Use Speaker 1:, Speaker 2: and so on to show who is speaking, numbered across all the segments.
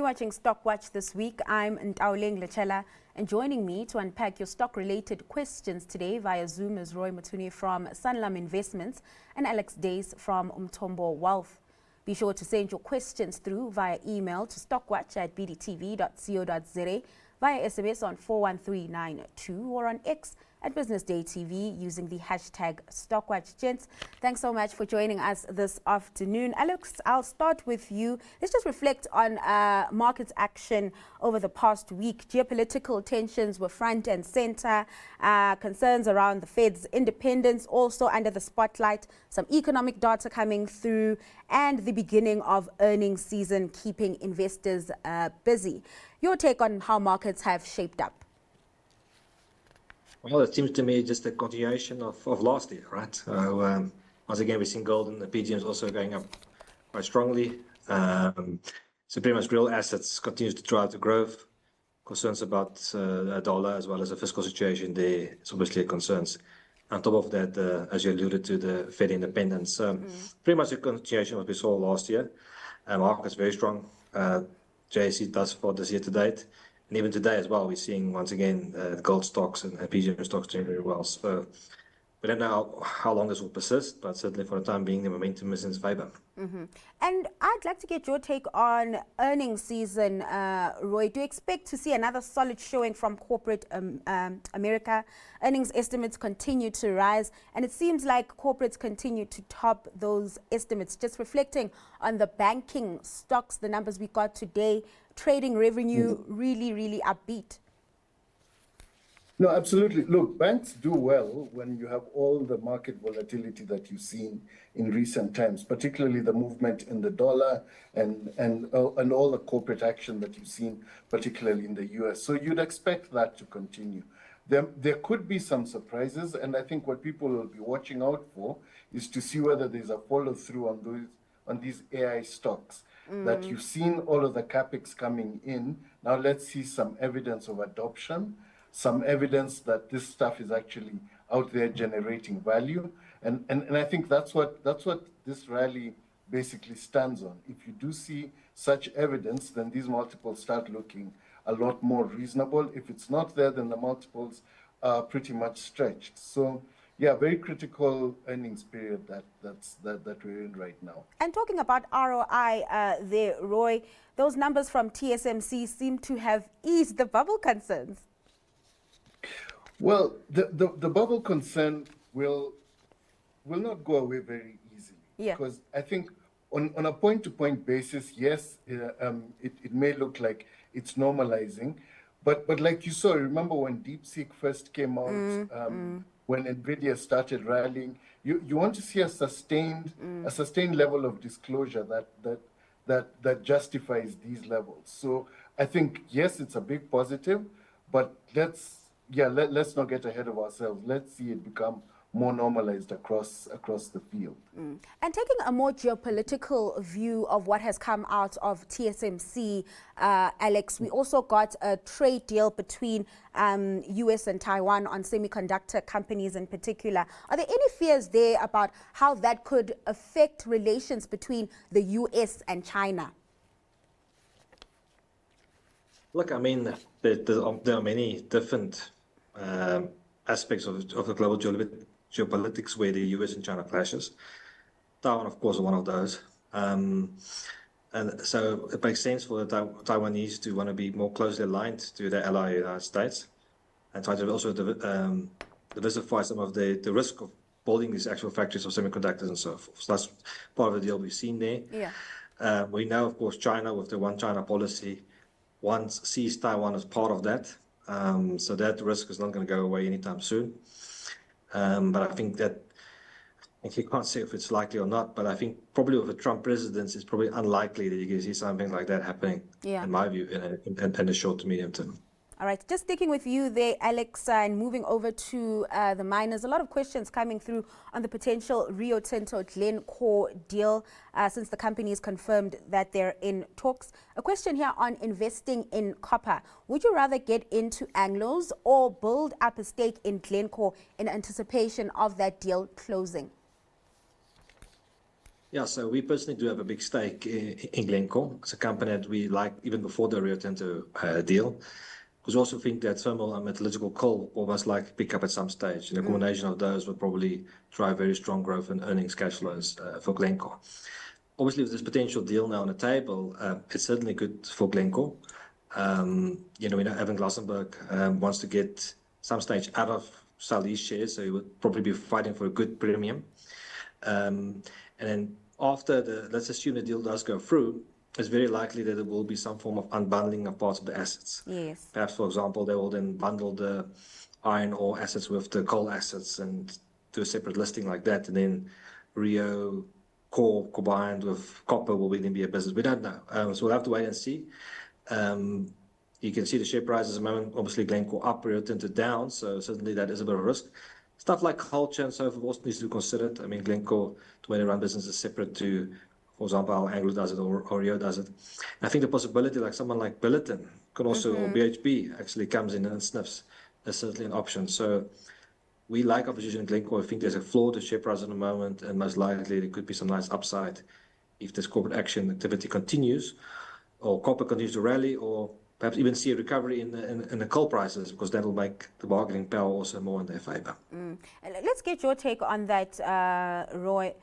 Speaker 1: You're watching Stock Watch this week. I'm Ntawoleng Lechela, and joining me to unpack your stock-related questions today via Zoom is Mutooni from Sanlam Investments and Alex from Umthombo Wealth. Be sure to send your questions through via email to stockwatch@bdtv.co.za, via SMS on 41392 or on X at Business Day TV using the hashtag StockWatch. Gents, thanks so much for joining us this afternoon. Alex, I'll start with you. Let's just reflect on markets action over the past week. Geopolitical tensions were front and center. Concerns around the Fed's independence also under the spotlight. Some economic data coming through and the beginning of earnings season keeping investors busy. Your take on how markets have shaped up?
Speaker 2: Well, it seems to me just a continuation of last year, right? So, once again, we've seen gold and the PGMs also going up quite strongly. So pretty much real assets continues to drive the growth. Concerns about a dollar as well as a fiscal situation there is obviously a concern. On top of that, as you alluded to, the Fed independence. Pretty much a continuation of what we saw last year. Market's very strong. JSE does for this year to date. And even today as well, we're seeing once again gold stocks and PGM stocks doing very well. So we don't know how long this will persist, but certainly for the time being, the momentum is in its favor.
Speaker 1: And I'd like to get your take on earnings season, Roy. Do you expect to see another solid showing from corporate America? Earnings estimates continue to rise, and it seems like corporates continue to top those estimates. Just reflecting on the banking stocks, the numbers we got today, trading revenue really upbeat.
Speaker 3: No, absolutely. Look, banks do well when you have all the market volatility that you've seen in recent times, particularly the movement in the dollar and all the corporate action that you've seen, particularly in the US. So you'd expect that to continue. There could be some surprises, and I think what people will be watching out for is to see whether there's a follow-through on these AI stocks. That you've seen all of the capex coming in. Now let's see some evidence of adoption, some evidence that this stuff is actually out there generating value. And I think that's what this rally basically stands on. If you do see such evidence, then these multiples start looking a lot more reasonable. If it's not there, then the multiples are pretty much stretched. So yeah, very critical earnings period that we're in right now.
Speaker 1: And talking about ROI there, Roy, those numbers from TSMC seem to have eased the bubble concerns.
Speaker 3: Well, the bubble concern will not go away very easily.
Speaker 1: Yeah.
Speaker 3: Because I think on a point-to-point basis, yes, it may look like it's normalizing, but like you saw, remember when DeepSeek first came out, when NVIDIA started rallying, you want to see a sustained level of disclosure that justifies these levels. So I think, yes, it's a big positive, but let's not get ahead of ourselves. Let's see it become more normalized across the field.
Speaker 1: And taking a more geopolitical view of what has come out of TSMC, Alex, we also got a trade deal between US and Taiwan on semiconductor companies in particular. Are there any fears there about how that could affect relations between the US and China?
Speaker 2: Look, I mean, there are many different aspects of the global geopolitics where the US and China clashes. Taiwan, of course, is one of those. And so it makes sense for the Taiwanese to want to be more closely aligned to their ally, United States, and try to also diversify some of the risk of building these actual factories of semiconductors and so forth. So that's part of the deal we've seen there.
Speaker 1: Yeah.
Speaker 2: We know, of course, China with the One China policy sees Taiwan as part of that. So that risk is not going to go away anytime soon. But I think that, you can't say if it's likely or not, but I think probably with the Trump presidency, it's probably unlikely that you can see something like that happening, in my view, in the short to medium term.
Speaker 1: All right, just sticking with you there, Alex, and moving over to the miners. A lot of questions coming through on the potential Rio Tinto Glencore deal since the company has confirmed that they're in talks. A question here on investing in copper. Would you rather get into Anglos or build up a stake in Glencore in anticipation of that deal closing?
Speaker 2: Yeah, so we personally do have a big stake in Glencore. It's a company that we like even before the Rio Tinto deal. Because we also think that thermal and metallurgical coal will most likely pick up at some stage. And a combination of those will probably drive very strong growth in earnings cash flows for Glencore. Obviously, with this potential deal now on the table, it's certainly good for Glencore. We know Evan Glassenberg wants to get some stage out of sell these shares, so he would probably be fighting for a good premium. And then after let's assume the deal does go through, it's very likely that there will be some form of unbundling of parts of the assets.
Speaker 1: Yes.
Speaker 2: Perhaps, for example, they will then bundle the iron ore assets with the coal assets and do a separate listing like that. And then Rio core combined with copper will then be a business. We don't know. So we'll have to wait and see. You can see the share prices at the moment, obviously Glencore up, Rio Tinto down. So certainly that is a bit of a risk. Stuff like culture and so forth also needs to be considered. I mean, Glencore, the way they run business is separate to, for example, how Anglo does it or Rio does it. And I think the possibility like someone like Billiton could also, or BHP actually comes in and sniffs, is certainly an option. So we like our position in Glencore. I think there's a floor to share price at the moment, and most likely there could be some nice upside if this corporate action activity continues, or copper continues to rally, or perhaps even see a recovery in the coal prices, because that will make the bargaining power also more in their favor.
Speaker 1: Let's get your take on that, Roy.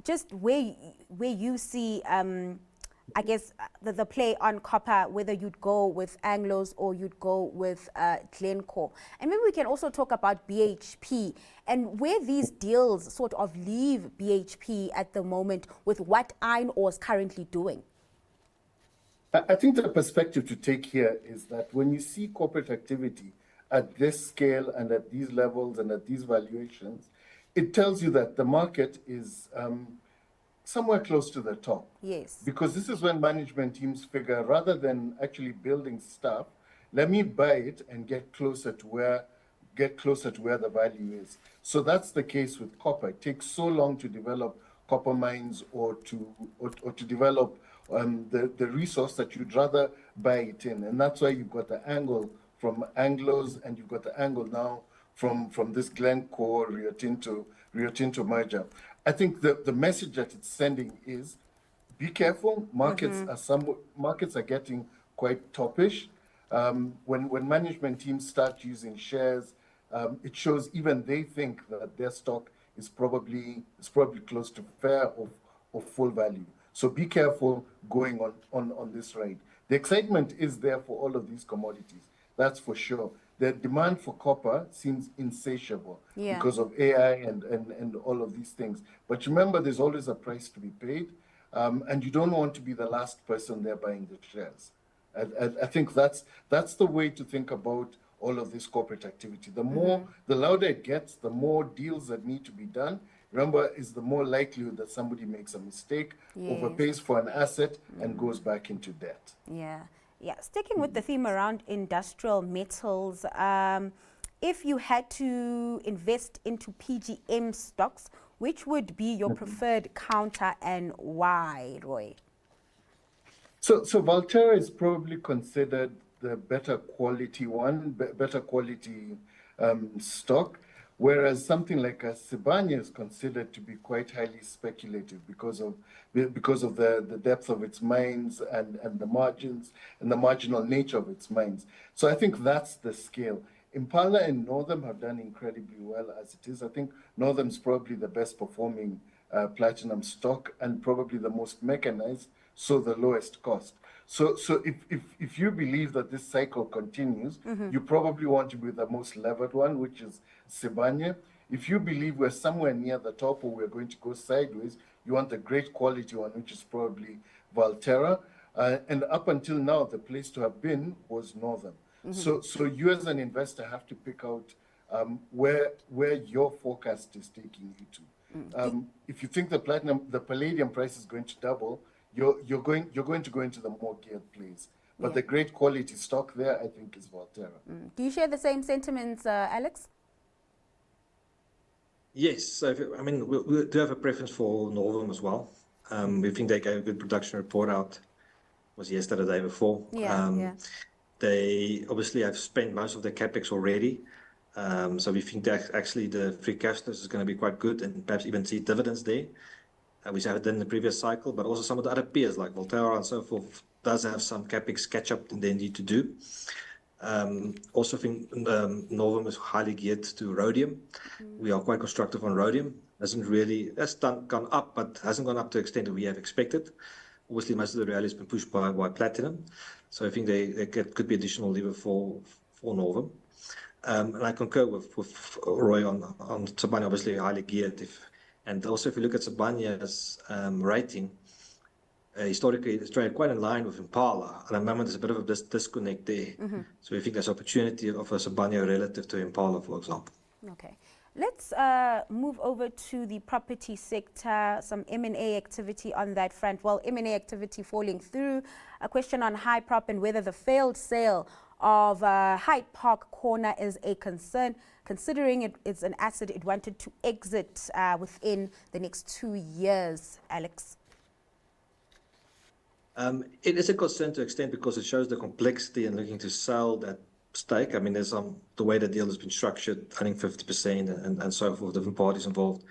Speaker 1: Just where you see, I guess, the play on copper, whether you'd go with Anglos or you'd go with Glencore. And maybe we can also talk about BHP and where these deals sort of leave BHP at the moment with what iron ore is currently doing.
Speaker 3: I think the perspective to take here is that when you see corporate activity at this scale and at these levels and at these valuations, it tells you that the market is somewhere close to the top.
Speaker 1: Yes.
Speaker 3: Because this is when management teams figure, rather than actually building stuff, let me buy it and get closer to where the value is. So that's the case with copper. It takes so long to develop copper mines or to develop the resource that you'd rather buy it in. And that's why you've got the angle from Anglos and you've got the angle now from this Glencore Rio Tinto merger. I think the message that it's sending is be careful. Markets are getting quite toppish. When management teams start using shares, it shows even they think that their stock is probably close to fair or full value. So be careful going on this ride. The excitement is there for all of these commodities, that's for sure. The demand for copper seems insatiable because of AI and all of these things. But remember, there's always a price to be paid, and you don't want to be the last person there buying the shares. I think that's the way to think about all of this corporate activity. The louder it gets, the more deals that need to be done. Remember, is the more likelihood that somebody makes a mistake, overpays for an asset, and goes back into debt.
Speaker 1: Yeah. Sticking with the theme around industrial metals, if you had to invest into PGM stocks, which would be your preferred counter and why, Roy?
Speaker 3: So Valterra is probably considered the better quality one, better quality stock, whereas something like a Sibanye is considered to be quite highly speculative because of the depth of its mines and the margins and the marginal nature of its mines. So I think that's the scale. Impala and Northam have done incredibly well as it is. I think Northam's probably the best performing platinum stock and probably the most mechanized, so the lowest cost. So if you believe that this cycle continues, you probably want to be the most levered one, which is Sibanye. If you believe we're somewhere near the top or we're going to go sideways, you want the great quality one, which is probably Valterra. And up until now, the place to have been was Northam. So you as an investor have to pick out where your forecast is taking you to. If you think the palladium price is going to double, you're going to go into the more geared plays. But the great quality stock there, I think, is Valterra.
Speaker 1: Do you share the same sentiments, Alex?
Speaker 2: Yes. So, we do have a preference for Northam as well. We think they gave a good production report out. Was yesterday, the day before. They obviously have spent most of their capex already. So we think that actually the free cash flow is going to be quite good and perhaps even see dividends there. which have done in the previous cycle, but also some of the other peers like Volterra and so forth does have some capex catch-up that they need to do. Also think Novum is highly geared to rhodium. We are quite constructive on rhodium. That's gone up, but hasn't gone up to the extent that we have expected. Obviously, most of the rally has been pushed by platinum. So I think they could be additional lever for Novum. And I concur with Roy on Sibanye, obviously highly geared. And also, if you look at Sibanye's rating, historically, it's traded quite in line with Impala. At the moment, there's a bit of a disconnect there. So we think there's opportunity of a Sibanye relative to Impala, for example.
Speaker 1: Okay. Let's move over to the property sector, some M&A activity on that front. Well, M&A activity falling through. A question on Hyprop and whether the failed sale of Hyde Park Corner is a concern, considering it's an asset it wanted to exit within the next 2 years. Alex?
Speaker 2: It is a concern to extent because it shows the complexity in looking to sell that stake. I mean, there's the way the deal has been structured, I think 50% and so forth, different parties involved,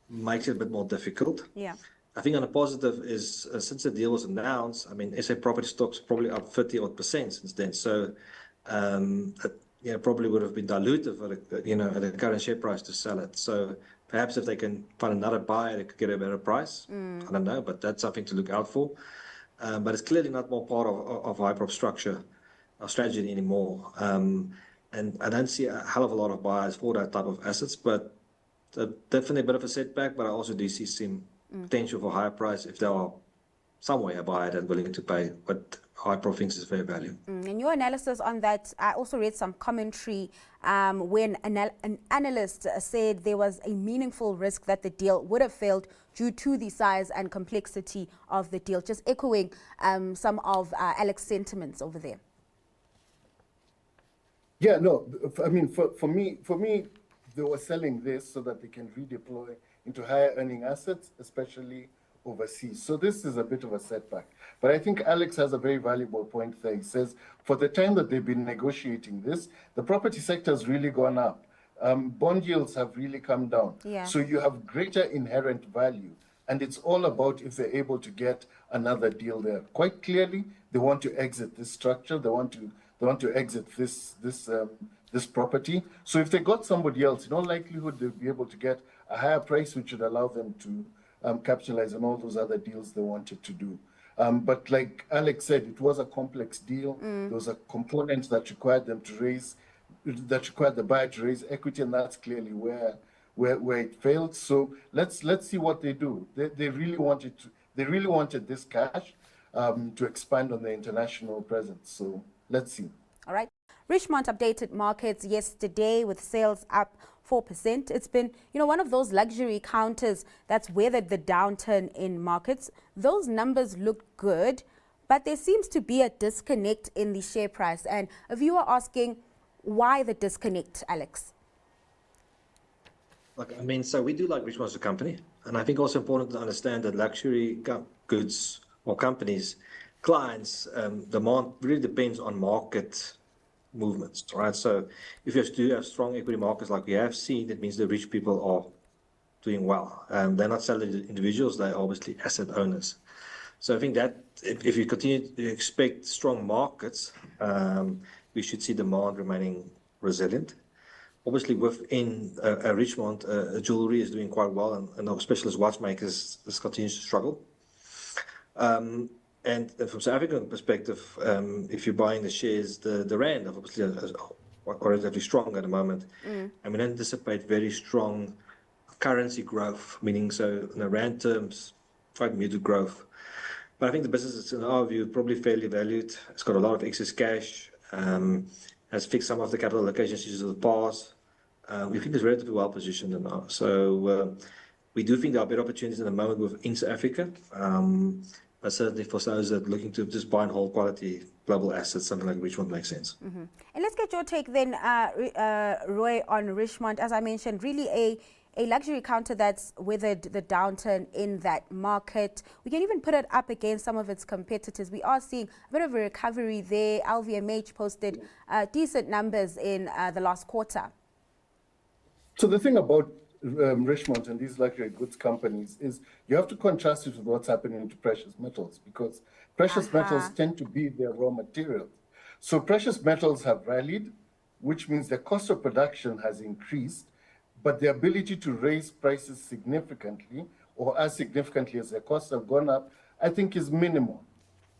Speaker 2: makes it a bit more difficult.
Speaker 1: Yeah.
Speaker 2: I think on a positive is since the deal was announced, I mean, SA property stocks probably up 30% since then. So, probably would have been dilutive at the current share price to sell it. So perhaps if they can find another buyer, they could get a better price. I don't know, but that's something to look out for. But it's clearly not more part of Hyprop structure or strategy anymore. And I don't see a hell of a lot of buyers for that type of assets, but definitely a bit of a setback. But I also do see some potential for higher price if there are some way a buyer that's willing to pay what Hyprop thinks is fair value.
Speaker 1: And your analysis on that, I also read some commentary when an analyst said there was a meaningful risk that the deal would have failed due to the size and complexity of the deal, just echoing some of Alex's sentiments over there.
Speaker 3: Yeah, no, I mean, for me, they were selling this so that they can redeploy into higher earning assets, especially overseas. So this is a bit of a setback. But I think Alex has a very valuable point there. He says, for the time that they've been negotiating this, the property sector has really gone up. Bond yields have really come down.
Speaker 1: Yeah.
Speaker 3: So you have greater inherent value. And it's all about if they're able to get another deal there. Quite clearly, they want to exit this structure. They want to exit this property. So if they got somebody else, in all likelihood, they'll be able to get a higher price, which would allow them to capitalize on all those other deals they wanted to do. But like Alex said, it was a complex deal. There was a component that required them to raise, that required the buyer to raise equity, and that's clearly where it failed. So let's see what they do. They really wanted this cash to expand on their international presence. So let's see.
Speaker 1: All right. Richmond updated markets yesterday with sales up 4%. It's been, one of those luxury counters that's weathered the downturn in markets. Those numbers look good, but there seems to be a disconnect in the share price. And a viewer asking, why the disconnect, Alex?
Speaker 2: Look, I mean, so we do like Richmond as a company. And I think also important to understand that luxury goods or companies, clients, demand really depends on market movements, right? So if you do have strong equity markets like we have seen, that means the rich people are doing well. They're not selling individuals, they're obviously asset owners. So I think that if you continue to expect strong markets, we should see demand remaining resilient. Obviously within Richmond, jewelry is doing quite well, and our specialist watchmakers continues to struggle. And from South African perspective, if you're buying the shares, the rand obviously is relatively strong at the moment. And we anticipate very strong currency growth, meaning so in the rand terms, quite muted growth. But I think the business is, in our view, probably fairly valued. It's got a lot of excess cash, has fixed some of the capital allocation issues of the past. We think it's relatively well positioned now. So we do think there are better opportunities in the moment within South Africa. But certainly for those that are looking to just buy and hold quality global assets, something like Richmond makes sense.
Speaker 1: And let's get your take then, Roy, on Richmond. As I mentioned, really a luxury counter that's weathered the downturn in that market. We can even put it up against some of its competitors. We are seeing a bit of a recovery there. LVMH posted decent numbers in the last quarter.
Speaker 3: So the thing about Richmond and these luxury goods companies is you have to contrast it with what's happening to precious metals because precious metals tend to be their raw materials. So precious metals have rallied, which means the cost of production has increased, but the ability to raise prices significantly or as significantly as their costs have gone up, I think is minimal.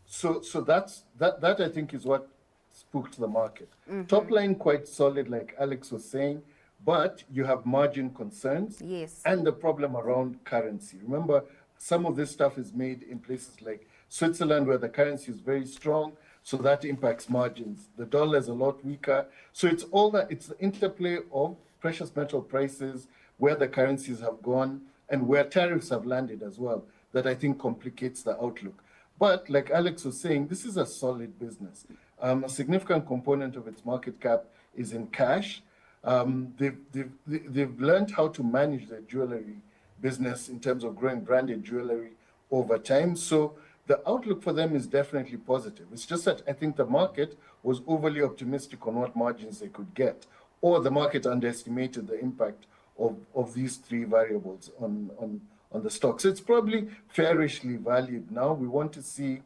Speaker 3: So that I think is what spooked the market. Top line quite solid, like Alex was saying, but you have margin concerns
Speaker 1: Yes.
Speaker 3: and the problem around currency. Remember, some of this stuff is made in places like Switzerland where the currency is very strong, so that impacts margins. The dollar is a lot weaker. So it's all that, it's the interplay of precious metal prices, where the currencies have gone, and where tariffs have landed as well, that I think complicates the outlook. But like Alex was saying, this is a solid business. A significant component of its market cap is in cash. They've learned how to manage their jewelry business in terms of growing branded jewelry over time. So the outlook for them is definitely positive. It's just that I think the market was overly optimistic on what margins they could get, or the market underestimated the impact of these three variables on the stock. So it's probably fairishly valued now. We want to see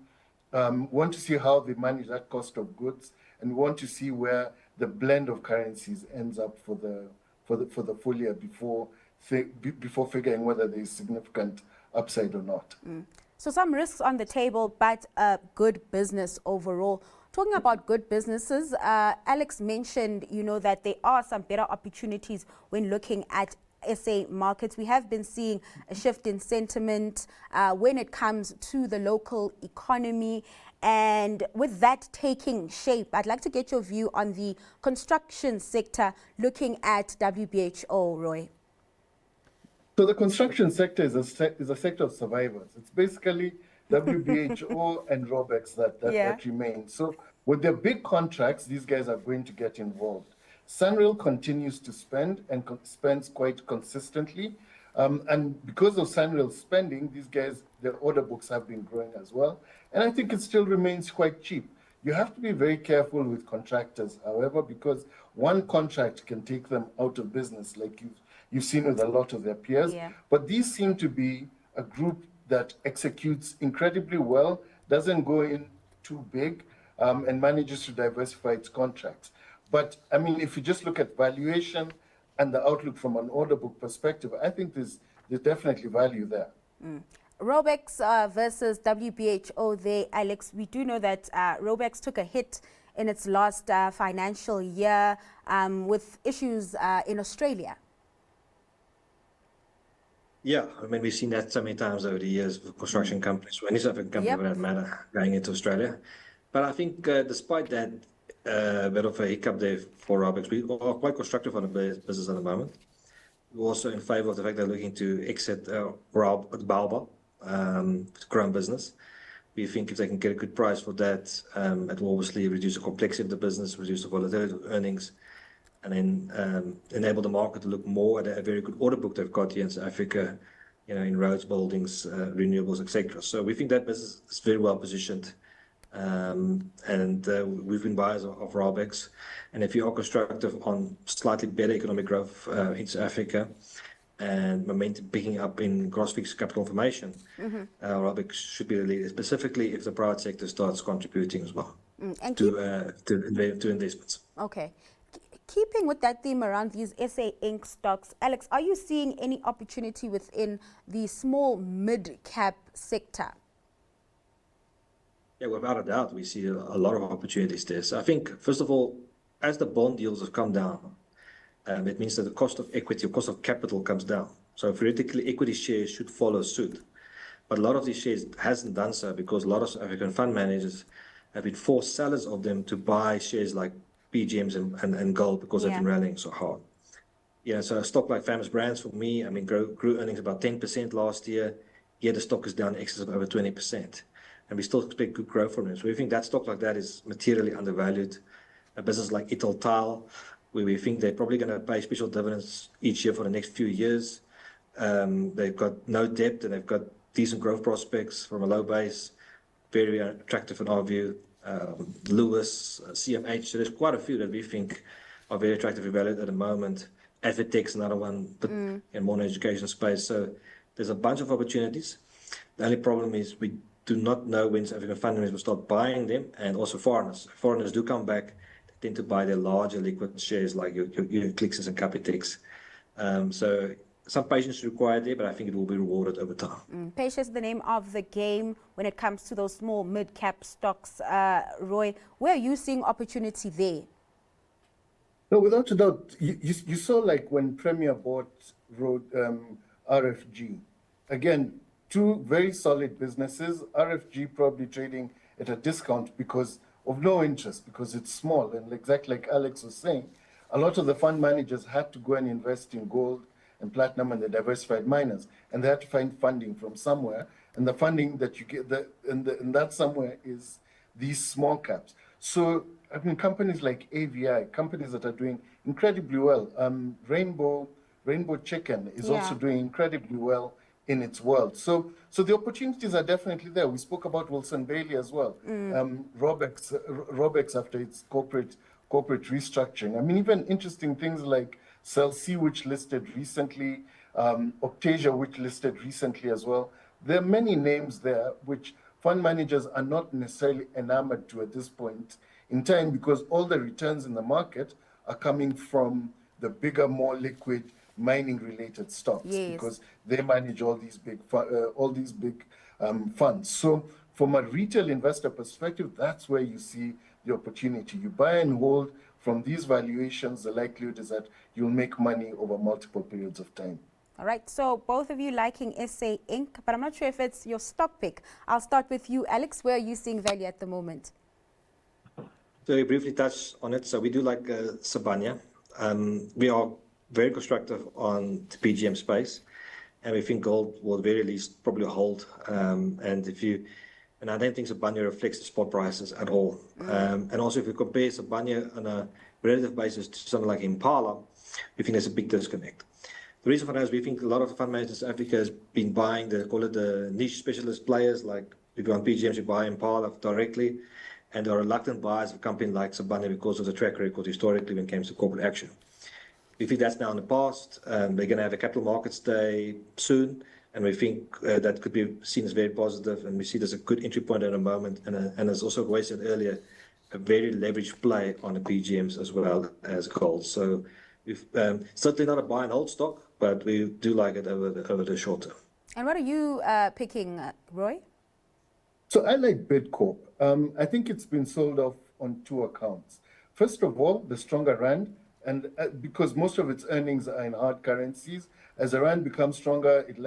Speaker 3: how they manage that cost of goods, and we want to see where the blend of currencies ends up for the full year before figuring whether there is significant upside or not.
Speaker 1: So some risks on the table, but a good business overall. Talking about good businesses, Alex mentioned, that there are some better opportunities when looking at SA markets. We have been seeing a shift in sentiment when it comes to the local economy. And with that taking shape, I'd like to get your view on the construction sector looking at WBHO, Roy.
Speaker 3: So the construction sector is a sector of survivors. It's basically WBHO and Robex that remain. So with their big contracts, these guys are going to get involved. Sanlam continues to spend and spends quite consistently. And because of Sanlam's spending, these guys, their order books have been growing as well. And I think it still remains quite cheap. You have to be very careful with contractors, however, because one contract can take them out of business, like you've seen with a lot of their peers.
Speaker 1: Yeah.
Speaker 3: But these seem to be a group that executes incredibly well, doesn't go in too big, and manages to diversify its contracts. But I mean, if you just look at valuation and the outlook from an order book perspective, I think there's definitely value there.
Speaker 1: Robex versus WBHO there, Alex. We do know that Robex took a hit in its last financial year with issues in Australia.
Speaker 2: Yeah, I mean, we've seen that so many times over the years with construction companies, or any South African company for that matter, going into Australia. But I think despite that bit of a hiccup there for Robex, we are quite constructive on the business at the moment. We're also in favor of the fact they're looking to exit Baobab, grown business. We think if they can get a good price for that, it will obviously reduce the complexity of the business, reduce the volatility of earnings, and then enable the market to look more at a very good order book they've got here in South Africa, in roads, buildings, renewables, etc. So we think that business is very well positioned. And we've been buyers of Robex. And if you are constructive on slightly better economic growth in South Africa and momentum picking up in gross fixed capital formation, Robex should be the leader, specifically if the private sector starts contributing as well to investments.
Speaker 1: Okay. Keeping with that theme around these SA Inc. stocks, Alex, are you seeing any opportunity within the small mid-cap sector?
Speaker 2: Yeah, without a doubt, we see a lot of opportunities there. So I think, first of all, as the bond yields have come down, it means that the cost of equity or cost of capital comes down. So theoretically, equity shares should follow suit. But a lot of these shares hasn't done so because a lot of South African fund managers have been forced sellers of them to buy shares like PGMs and gold because they've been rallying so hard. So a stock like Famous Brands for me, I mean, grew earnings about 10% last year. Yet the stock is down in excess of over 20%. And we still expect good growth from it. So we think that stock like that is materially undervalued. A business like Italtile, where we think they're probably going to pay special dividends each year for the next few years. They've got no debt and they've got decent growth prospects from a low base, very attractive in our view. Lewis, CMH, so there's quite a few that we think are very attractively valued at the moment Advertech's another one, but in more in the education space. So there's a bunch of opportunities. The only problem is we do not know when South African fund managers will start buying them, and also foreigners. Foreigners do come back, they tend to buy their larger liquid shares like your Clicks and Capitec. So some patience is required there, but I think it will be rewarded over time.
Speaker 1: Patience is the name of the game when it comes to those small mid-cap stocks. Roy, where are you seeing opportunity there?
Speaker 3: No, without a doubt. You saw like when Premier bought RFG. Again, two very solid businesses. RFG probably trading at a discount because of no interest, because it's small. And exactly like Alex was saying, a lot of the fund managers had to go and invest in gold and platinum and the diversified miners, and they had to find funding from somewhere. And the funding that you get, and that somewhere is these small caps. So, I mean, companies like AVI, companies that are doing incredibly well. Rainbow Chicken is also doing incredibly well in its world. So the opportunities are definitely there. We spoke about Wilson Bailey as well. Robex after its corporate restructuring. I mean, even interesting things like Cell C, which listed recently, Optasia, which listed recently as well. There are many names there which fund managers are not necessarily enamored to at this point in time, because all the returns in the market are coming from the bigger, more liquid mining-related stocks, because they manage all these big funds. So, from a retail investor perspective, that's where you see the opportunity. You buy and hold from these valuations. The likelihood is that you'll make money over multiple periods of time.
Speaker 1: All right, so both of you liking SA Inc., but I'm not sure if it's your stock pick. I'll start with you, Alex. Where are you seeing value at the moment?
Speaker 2: Very briefly touch on it. So we do like Sibanye. We are very constructive on the PGM space, and we think gold will at the very least probably hold. And I don't think Sibanye reflects the spot prices at all. And also, if you compare Sibanye on a relative basis to something like Impala, we think there's a big disconnect. The reason for that is we think a lot of the fund managers in Africa has been buying the niche specialist players, like if you're on PGMs, you buy Impala directly, and are reluctant buyers of a company like Sibanye because of the track record historically when it comes to corporate action. We think that's now in the past. They're going to have a capital markets day soon, and we think that could be seen as very positive, and we see it as a good entry point at the moment, and as also Roy said earlier, a very leveraged play on the PGMs as well as gold. So we've certainly not a buy and hold stock, but we do like it over the short term.
Speaker 1: And what are you picking, Roy?
Speaker 3: So I like Bidcorp. I think it's been sold off on two accounts. First of all, the stronger rand, and because most of its earnings are in hard currencies, as the rand becomes stronger, it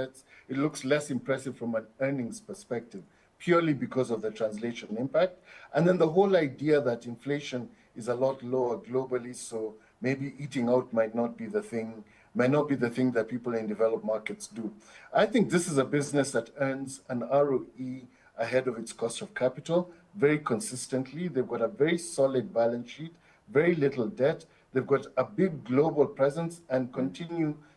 Speaker 3: looks less impressive from an earnings perspective, purely because of the translation impact. And then the whole idea that inflation is a lot lower globally, so maybe eating out might not be the thing that people in developed markets do. I think this is a business that earns an ROE ahead of its cost of capital very consistently. They've got a very solid balance sheet, very little debt. They've got a big global presence and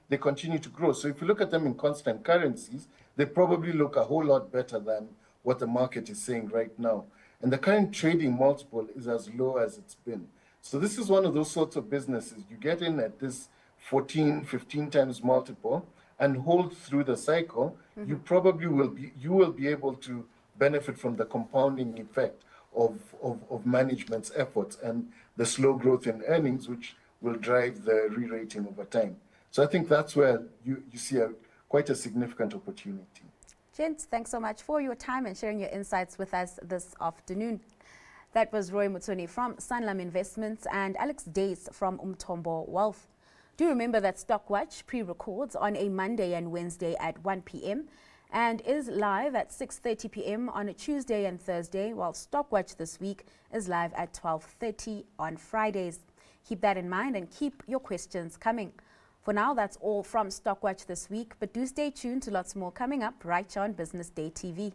Speaker 3: they continue to grow. So if you look at them in constant currencies, they probably look a whole lot better than what the market is saying right now. And the current trading multiple is as low as it's been. So this is one of those sorts of businesses. You get in at this 14, 15 times multiple and hold through the cycle, you probably will be able to benefit from the compounding effect of management's efforts and the slow growth in earnings, which will drive the re-rating over time. So I think that's where you see quite a significant opportunity.
Speaker 1: Gents, thanks so much for your time and sharing your insights with us this afternoon. That was Roy Mutooni from Sanlam Investments and Alex Dace from Umthombo Wealth. Do remember that Stockwatch pre-records on a Monday and Wednesday at 1 p.m. and is live at 6:30 p.m. on a Tuesday and Thursday, while Stockwatch this week is live at 12:30 on Fridays. Keep that in mind and keep your questions coming. For now, that's all from Stockwatch this week, but do stay tuned to lots more coming up right here on Business Day TV.